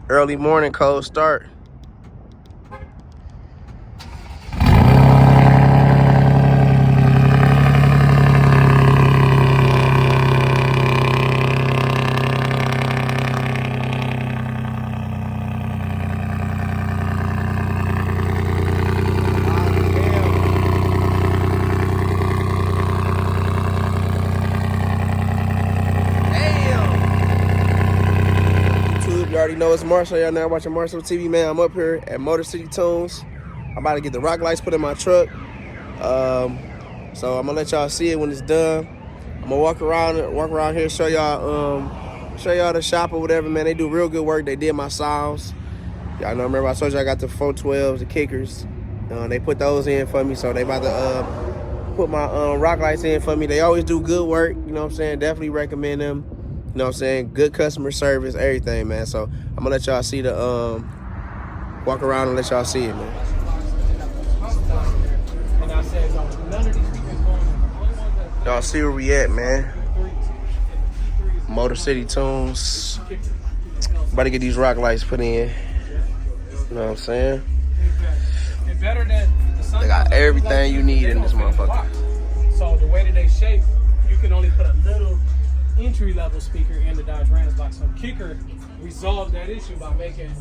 Early morning cold start. You already know it's Marshall. Y'all now watching Marshall TV, man. I'm up here at Motor City Tunes. I'm about to get the rock lights put in my truck. So I'm gonna let y'all see it when it's done. I'm gonna walk around here, show y'all the shop or whatever, man. They do real good work. They did my sounds. Y'all know, remember I told you I got the 412s, the kickers. They put those in for me, so they about to put my rock lights in for me. They always do good work, you know what I'm saying? Definitely recommend them. You know what I'm saying? Good customer service, everything, man. So I'm gonna let y'all see the walk around and let y'all see it, man. Y'all see where we at, man. Motor City Tunes. About to get these rock lights put in. You know what I'm saying? They got everything you need in this motherfucker. So the way that they shape, you can only put a little entry-level speaker in the Dodge Rams box. So Kicker resolved that issue by making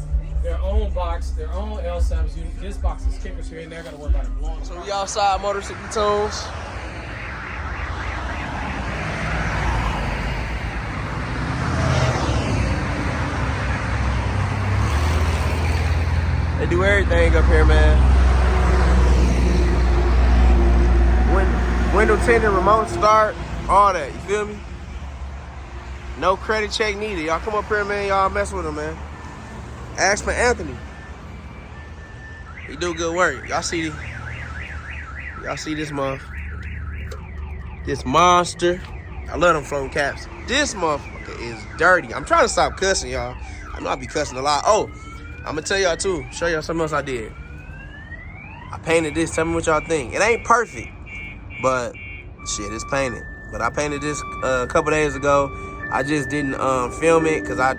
their own box, their own L7s. This box is Kicker, so you ain't never gotta worry about it blowing. So we outside Motor City Tunes. They do everything up here, man. Window tinted, remote start, all that. You feel me? No credit check needed. Y'all come up here, man. Y'all mess with him, man. Ask for Anthony. He do good work. Y'all see this monster. I love them floating caps. This motherfucker is dirty. I'm trying to stop cussing, y'all. I know I be cussing a lot. Oh, I'm gonna tell y'all too. Show y'all something else I did. I painted this. Tell me what y'all think. It ain't perfect, but shit, it's painted. But I painted this a couple days ago. I just didn't film it because I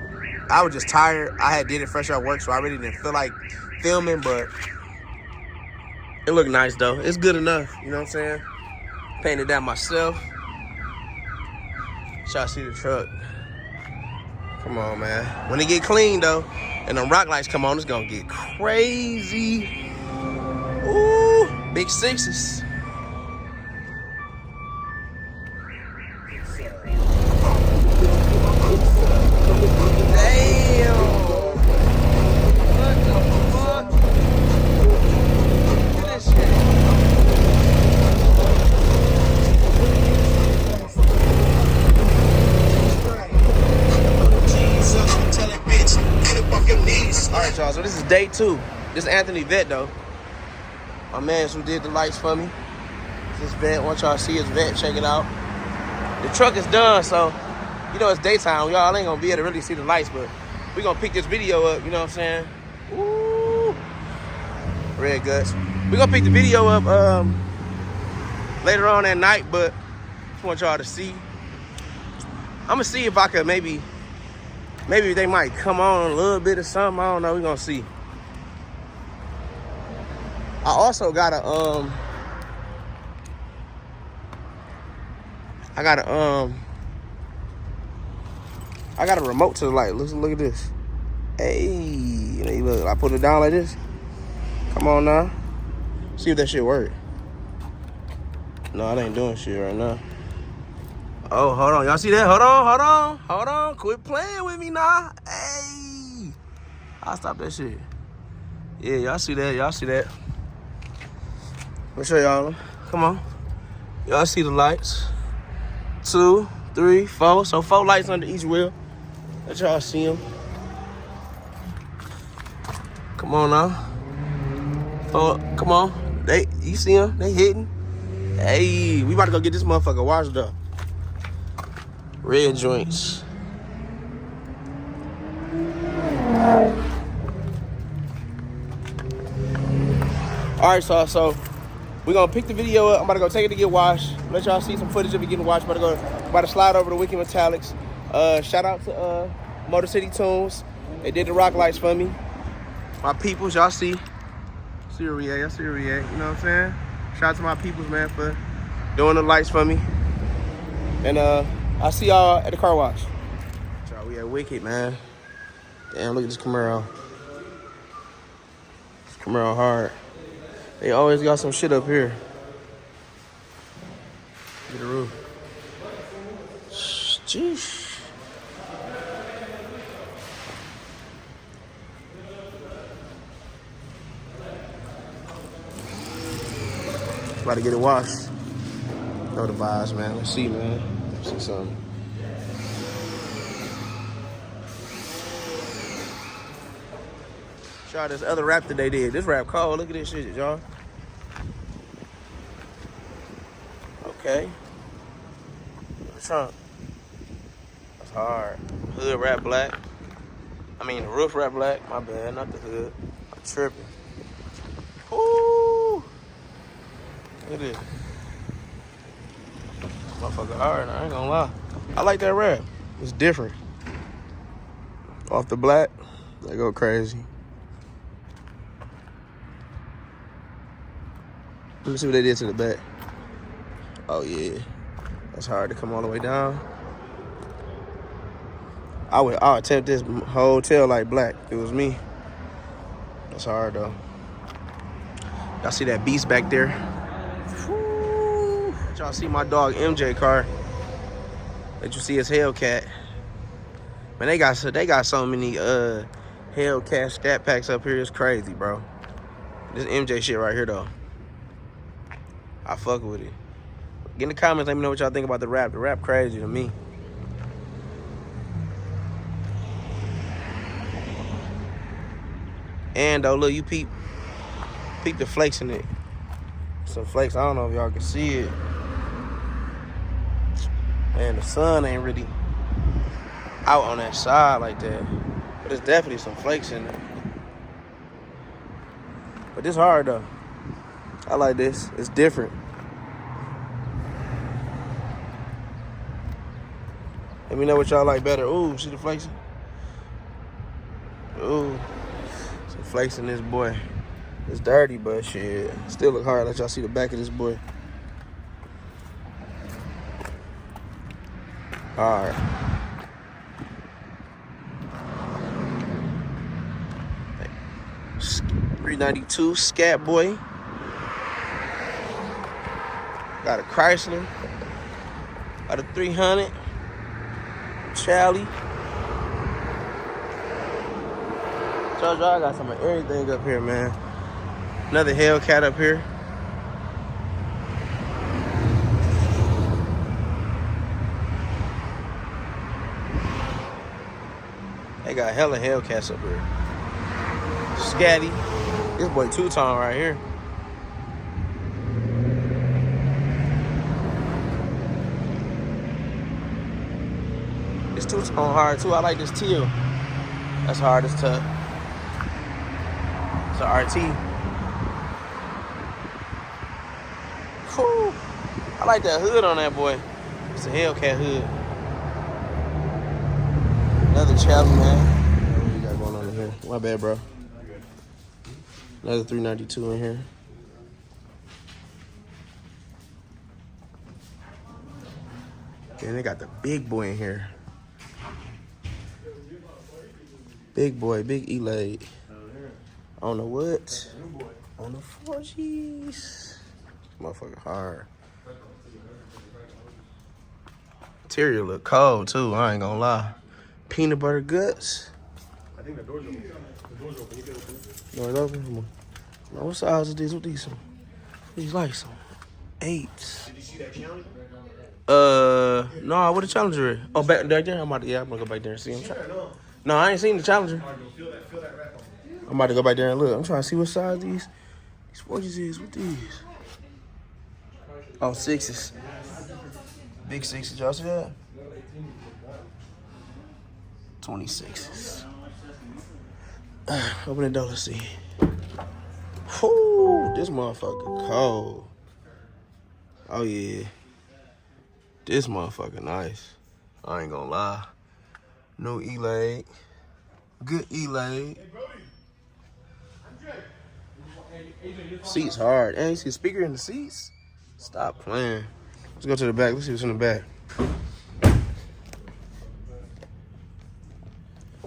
was just tired. I had did it fresh out work, so I really didn't feel like filming, but it looked nice though. It's good enough, you know what I'm saying? Painted that myself. Y'all see the truck. Come on, man. When it get clean though, and the rock lights come on, it's gonna get crazy. Ooh, big sixes. Alright, y'all, so this is day 2. This is Anthony Vet, though. My man who did the lights for me. This Vet, once y'all see his Vet, check it out. The truck is done, so, you know, it's daytime. Y'all ain't gonna be able to really see the lights, but we gonna pick this video up, you know what I'm saying? Ooh. Red guts. We gonna pick the video up later on that night, but just want y'all to see. I'm gonna see if I could maybe they might come on a little bit or something. I don't know. We're gonna see. I also got a I got a remote to the light. Look at this. Hey, look. I put it down like this. Come on now. See if that shit work. No, it ain't doing shit right now. Oh, hold on. Y'all see that? Hold on. Quit playing with me now. Hey. I'll stop that shit. Yeah, y'all see that. Let me show y'all. Come on. Y'all see the lights. 2, 3, 4. So 4 lights under each wheel. Let y'all see them. Come on now. 4, come on. You see them? They hitting. Hey, we about to go get this motherfucker washed up. Red joints. All right, so we're gonna pick the video up. I'm about to go take it to get washed. Let y'all see some footage of it getting washed. About to slide over to Wicked Metallics. Shout out to Motor City Tunes. They did the rock lights for me. My peoples, y'all see. See where we at, y'all see where we at, you know what I'm saying? Shout out to my peoples, man, for doing the lights for me. And I'll see y'all at the car wash. Y'all, we at Wicked, man. Damn, look at this Camaro. This Camaro hard. They always got some shit up here. Look at the roof. Jeez. About to get it washed. Know the vibes, man. Let's see, man. Let's see something. Try this other wrap that they did. This wrap cold. Look at this shit, y'all. Okay. The trunk. That's hard. Hood wrap black. I mean, the roof wrap black. My bad, not the hood. I'm tripping. Woo! Look at this. Motherfucker hard, I ain't gonna lie. I like that wrap. It's different. Off the black, they go crazy. Let me see what they did to the back. Oh yeah, that's hard to come all the way down. I would attempt this whole tail like black if it was me. That's hard though. Y'all see that beast back there? Woo. Y'all see my dog MJ car that you see as Hellcat. Man, they got so many Hellcat stat packs up here. It's crazy, bro. This MJ shit right here though. I fuck with it. Get in the comments, let me know what y'all think about the rap. The rap crazy to me. And though, look, you peep the flakes in it. Some flakes, I don't know if y'all can see it. Man, the sun ain't really out on that side like that. But there's definitely some flakes in there. But this hard though. I like this. It's different. Let me know what y'all like better. Ooh, see the flakes? Ooh. Some flakes in this boy. It's dirty, but shit. Still look hard. Let y'all see the back of this boy. Alright. .392 Scat Boy. Got a Chrysler. Got a 300. Charlie. Told y'all I got some of everything up here, man. Another Hellcat up here. They got hella Hellcats up here. Scatty. This boy two-tone right here. This two-tone hard too. I like this teal. That's hard as tough. It's an RT. Cool. I like that hood on that boy. It's a Hellcat hood. Another Charlie, man. What you got going on in here? My bad, bro. Another 392 in here. And they got the big boy in here. Big boy, big E-Lade. On the what? On the 4Gs. Motherfucker hard. Interior look cold too, I ain't gonna lie. Peanut butter guts. I think the door's open. The door's open. You can open it. Door's open? Come on. Now, what size is these? What these some? These like some 8s. Did you see that challenge? No, what the Challenger is? Oh, back there? I'm gonna go back there and see him. No, I ain't seen the Challenger. Feel that wrap on. I'm about to go back there and look. I'm trying to see what size these 4Gs is. What these? Oh, 6s. Big 6s. Y'all see that? 26s. Open the door. Let's see. Whoo, this motherfucker cold. Oh, yeah. This motherfucker nice. I ain't gonna lie. No E-Lade. Good E-Lay. Seats hard. And you see a speaker in the seats? Stop playing. Let's go to the back. Let's see what's in the back.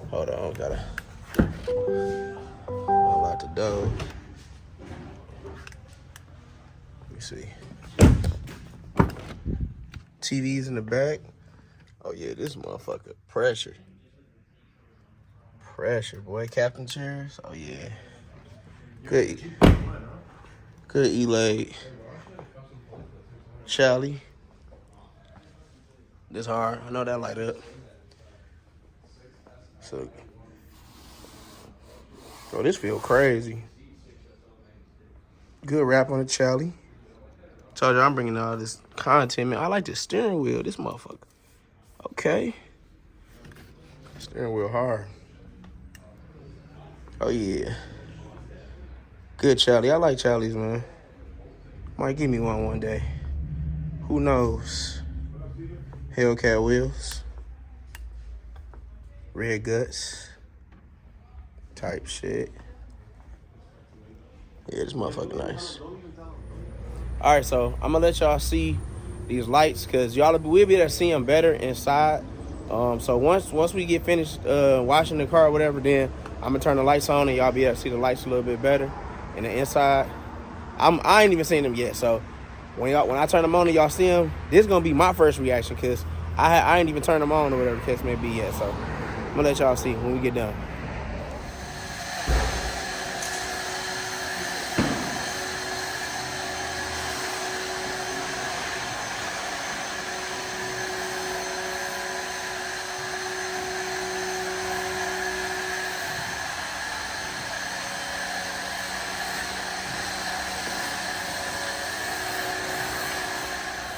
Hold on, gotta unlock the door. Let me see. TVs in the back. Oh yeah, this motherfucker pressure. Pressure, boy. Captain chairs. Oh yeah. Good E-Lay. Charlie. This hard. I know that light up. So, oh, this feel crazy. Good wrap on the Charlie. Told you I'm bringing all this content, man. I like the steering wheel. This motherfucker. Okay. Steering wheel hard. Oh yeah. Good Charlie. I like Charlies, man. Might give me one day. Who knows? Hellcat wheels. Red guts. Type shit. Yeah, this motherfucker nice. All right, so I'm gonna let y'all see these lights because we'll be able to see them better inside. So once we get finished washing the car or whatever, then I'm gonna turn the lights on and y'all be able to see the lights a little bit better in the inside. I ain't even seen them yet, so when I turn them on and y'all see them, this is gonna be my first reaction because I ain't even turned them on or whatever the case may be yet. So I'm gonna let y'all see when we get done.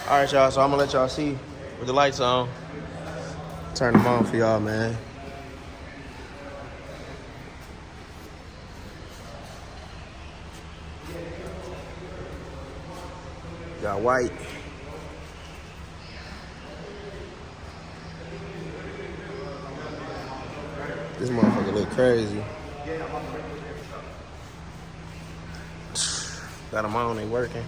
All right, y'all, so I'm gonna let y'all see with the lights on. Turn them on for y'all, man. Got white. This motherfucker look crazy. Got them on, they working.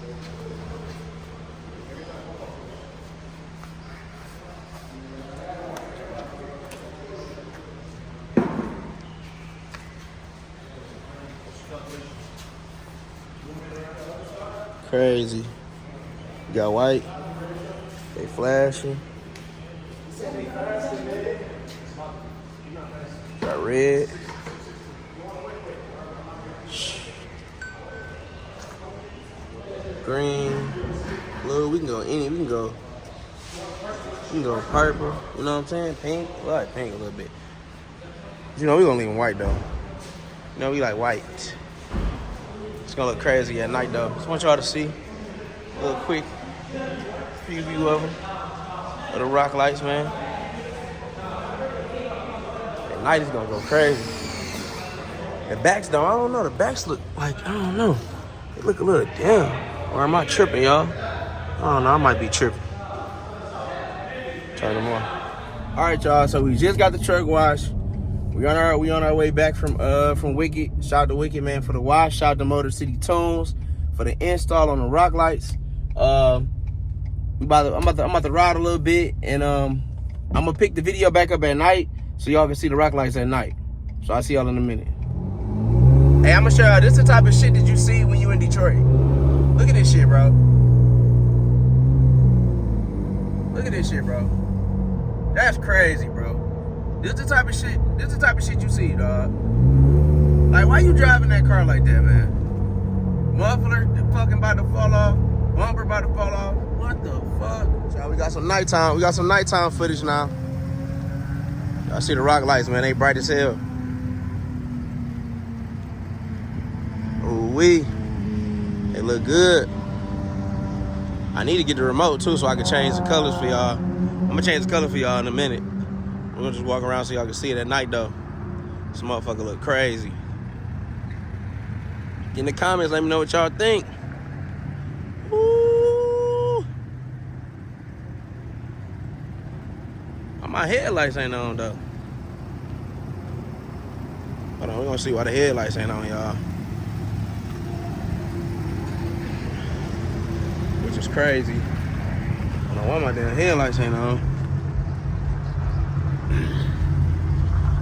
Crazy. Got white. They flashing. Got red. Green. Blue. We can go any. We can go purple. You know what I'm saying? Pink. I like pink a little bit. You know, we gonna leave them white though. You know, we like white. It's gonna look crazy at night though. Just want y'all to see a little quick preview of them, of the rock lights, man. At night it's gonna go crazy. The backs though, I don't know. The backs look like, I don't know. They look a little dim. Or am I tripping, y'all? I don't know. I might be tripping. Turn them on. All right, y'all. So we just got the truck washed. We on our way back from Wicked. Shout out to Wicked, man, for the wash. Shout out to Motor City Tunes for the install on the rock lights. I'm about to ride a little bit, and I'm gonna pick the video back up at night so y'all can see the rock lights at night. So I'll see y'all in a minute. Hey, I'm gonna show y'all. This is the type of shit that you see when you in Detroit. Look at this shit, bro. Look at this shit, bro. That's crazy, bro. This is the type of shit you see, dog. Like, why you driving that car like that, man? Muffler fucking about to fall off. Bumper about to fall off. What the fuck? So we got some nighttime footage now. Y'all see the rock lights, man. They bright as hell. Ooh-wee. They look good. I need to get the remote, too, so I can change the colors for y'all. I'm going to change the color for y'all in a minute. We're going to just walk around so y'all can see it at night, though. This motherfucker look crazy. In the comments, let me know what y'all think. Ooh. My headlights ain't on, though. want to see why the headlights ain't on, y'all. Which is crazy. I don't know why my damn headlights ain't on.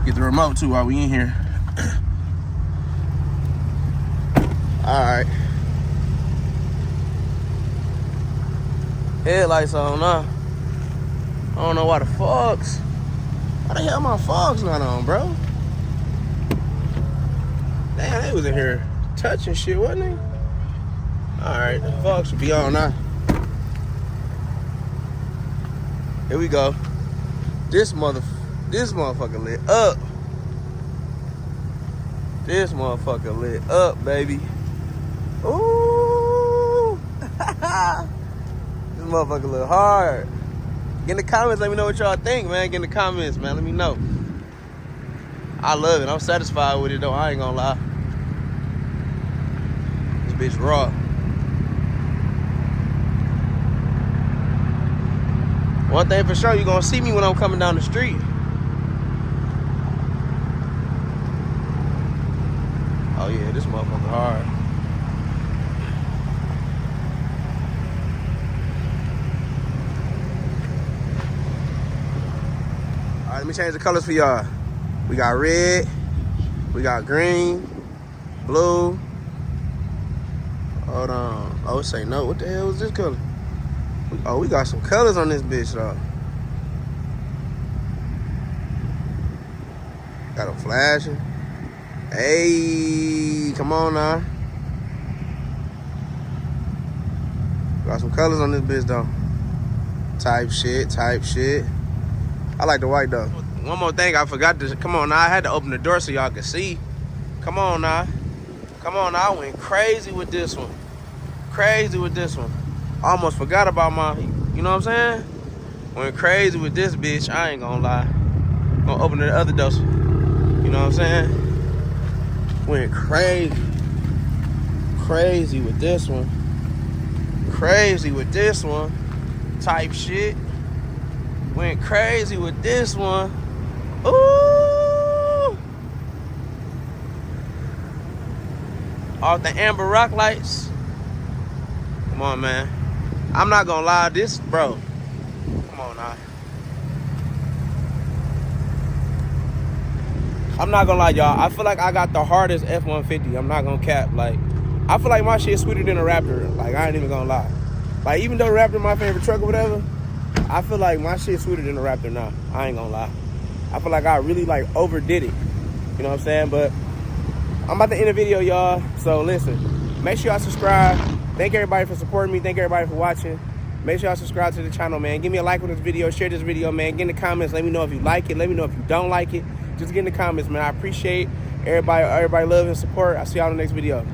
Get the remote too while we in here. Alright. Headlights on, huh? I don't know why the fogs. Why the hell my fogs not on, bro? Damn, they was in here touching shit, wasn't they? Alright, the fogs should be on now. Here we go. This motherfucker lit up. This motherfucker lit up, baby. Ooh. This motherfucker look hard. Get in the comments, let me know what y'all think, man. Get in the comments, man. Let me know. I love it. I'm satisfied with it, though. I ain't gonna lie. This bitch raw. One thing for sure, you gonna see me when I'm coming down the street. Oh yeah, this motherfucker hard. All right, let me change the colors for y'all. We got red, we got green, blue. Hold on. Oh, say no. What the hell is this color? Oh, we got some colors on this bitch, though. Got them flashing. Hey, come on now. Got some colors on this bitch, though. Type shit. I like the white, though. One more thing, I forgot to, come on now. I had to open the door so y'all could see. Come on now. I went crazy with this one. I almost forgot about my, you know what I'm saying? Went crazy with this bitch, I ain't gonna lie. Gonna open the other door, you know what I'm saying? Went crazy with this one. Type shit. Went crazy with this one. Ooh! Off the amber rock lights. Come on, man. I'm not gonna lie, this, bro. Come on now. I'm not gonna lie, y'all. I feel like I got the hardest F-150. I'm not gonna cap. Like, I feel like my shit's sweeter than a Raptor. Like, I ain't even gonna lie. Like, even though Raptor my favorite truck or whatever, I feel like my shit's sweeter than a Raptor now. I ain't gonna lie. I feel like I really, like, overdid it. You know what I'm saying? But I'm about to end the video, y'all. So, listen. Make sure y'all subscribe. Thank everybody for supporting me. Thank everybody for watching. Make sure y'all subscribe to the channel, man. Give me a like on this video. Share this video, man. Get in the comments. Let me know if you like it. Let me know if you don't like it. Just get in the comments, man. I appreciate everybody love and support. I'll see y'all in the next video.